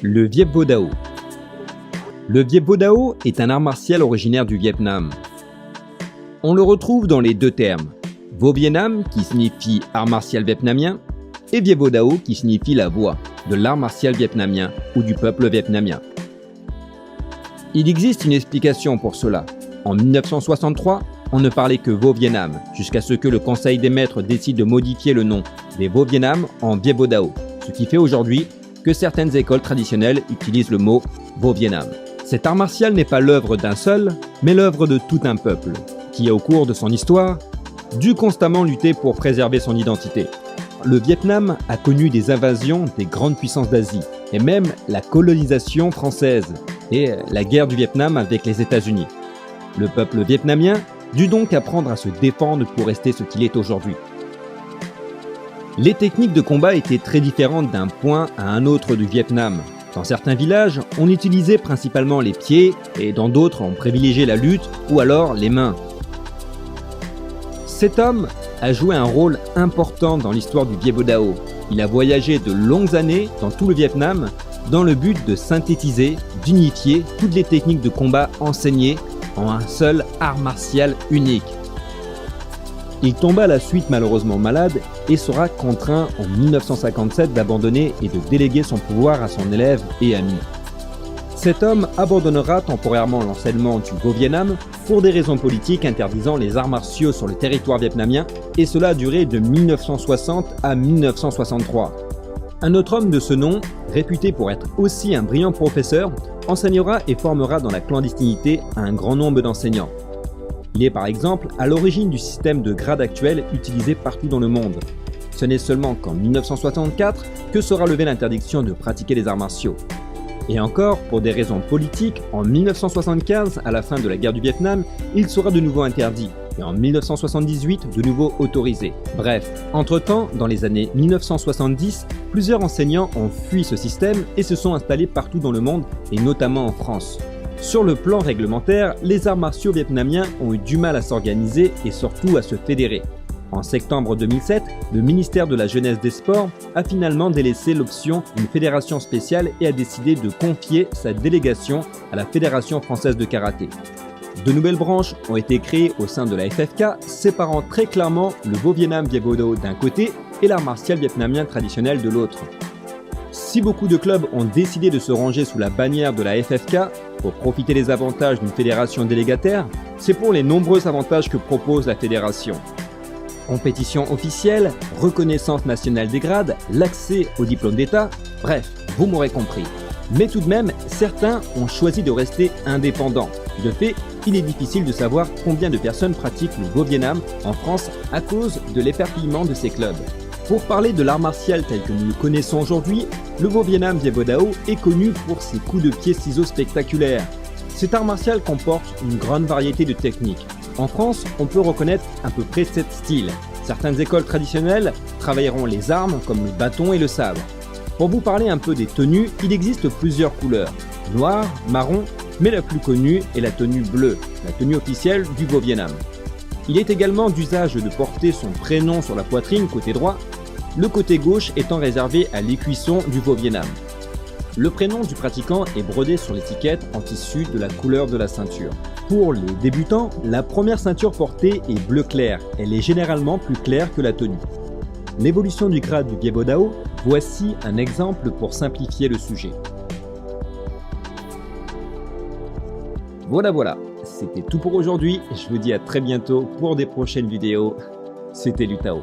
Le Viet Vo Dao. Le Viet Vo Dao est un art martial originaire du Vietnam. On le retrouve dans les deux termes, Vo Viet Nam qui signifie art martial vietnamien et Viet Vo Dao qui signifie la voix de l'art martial vietnamien ou du peuple vietnamien. Il existe une explication pour cela. En 1963, on ne parlait que Vo Viet Nam jusqu'à ce que le Conseil des maîtres décide de modifier le nom des Vo Viet Nam en Viet Vo Dao, ce qui fait aujourd'hui que certaines écoles traditionnelles utilisent le mot Vo Viet Nam. Cet art martial n'est pas l'œuvre d'un seul, mais l'œuvre de tout un peuple, qui au cours de son histoire, dut constamment lutter pour préserver son identité. Le Vietnam a connu des invasions des grandes puissances d'Asie, et même la colonisation française, et la guerre du Vietnam avec les États-Unis. Le peuple vietnamien dut donc apprendre à se défendre pour rester ce qu'il est aujourd'hui. Les techniques de combat étaient très différentes d'un point à un autre du Vietnam. Dans certains villages, on utilisait principalement les pieds et dans d'autres, on privilégiait la lutte ou alors les mains. Cet homme a joué un rôle important dans l'histoire du Viet Vo Dao. Il a voyagé de longues années dans tout le Vietnam dans le but de synthétiser, d'unifier toutes les techniques de combat enseignées en un seul art martial unique. Il tomba à la suite malheureusement malade et sera contraint en 1957 d'abandonner et de déléguer son pouvoir à son élève et ami. Cet homme abandonnera temporairement l'enseignement du Vo Viet Nam pour des raisons politiques interdisant les arts martiaux sur le territoire vietnamien, et cela a duré de 1960 à 1963. Un autre homme de ce nom, réputé pour être aussi un brillant professeur, enseignera et formera dans la clandestinité un grand nombre d'enseignants. Il est par exemple à l'origine du système de grades actuel utilisé partout dans le monde. Ce n'est seulement qu'en 1964 que sera levée l'interdiction de pratiquer les arts martiaux. Et encore, pour des raisons politiques, en 1975, à la fin de la guerre du Vietnam, il sera de nouveau interdit, et en 1978, de nouveau autorisé. Bref, entre-temps, dans les années 1970, plusieurs enseignants ont fui ce système et se sont installés partout dans le monde, et notamment en France. Sur le plan réglementaire, les arts martiaux vietnamiens ont eu du mal à s'organiser et surtout à se fédérer. En septembre 2007, le ministère de la Jeunesse des Sports a finalement délaissé l'option d'une fédération spéciale et a décidé de confier sa délégation à la Fédération française de karaté. De nouvelles branches ont été créées au sein de la FFK, séparant très clairement le Vo Viet Nam Viet Vo Dao d'un côté et l'art martial vietnamien traditionnel de l'autre. Si beaucoup de clubs ont décidé de se ranger sous la bannière de la FFK pour profiter des avantages d'une fédération délégataire, c'est pour les nombreux avantages que propose la fédération. Compétition officielle, reconnaissance nationale des grades, l'accès au diplôme d'État, bref, vous m'aurez compris. Mais tout de même, certains ont choisi de rester indépendants. De fait, il est difficile de savoir combien de personnes pratiquent le Vo Viet Nam en France à cause de l'éparpillement de ces clubs. Pour parler de l'art martial tel que nous le connaissons aujourd'hui, le Vo Viet Nam Viet Vo Dao est connu pour ses coups de pied ciseaux spectaculaires. Cet art martial comporte une grande variété de techniques. En France, on peut reconnaître à peu près 7 styles. Certaines écoles traditionnelles travailleront les armes comme le bâton et le sabre. Pour vous parler un peu des tenues, il existe plusieurs couleurs, noir, marron, mais la plus connue est la tenue bleue, la tenue officielle du Vo Viet Nam. Il est également d'usage de porter son prénom sur la poitrine côté droit, le côté gauche étant réservé à l'écuisson du Vo Viet Nam. Le prénom du pratiquant est brodé sur l'étiquette en tissu de la couleur de la ceinture. Pour les débutants, la première ceinture portée est bleu clair, elle est généralement plus claire que la tenue. L'évolution du grade du Viet Vo Dao, voici un exemple pour simplifier le sujet. Voilà, c'était tout pour aujourd'hui, je vous dis à très bientôt pour des prochaines vidéos, c'était Lu Tao.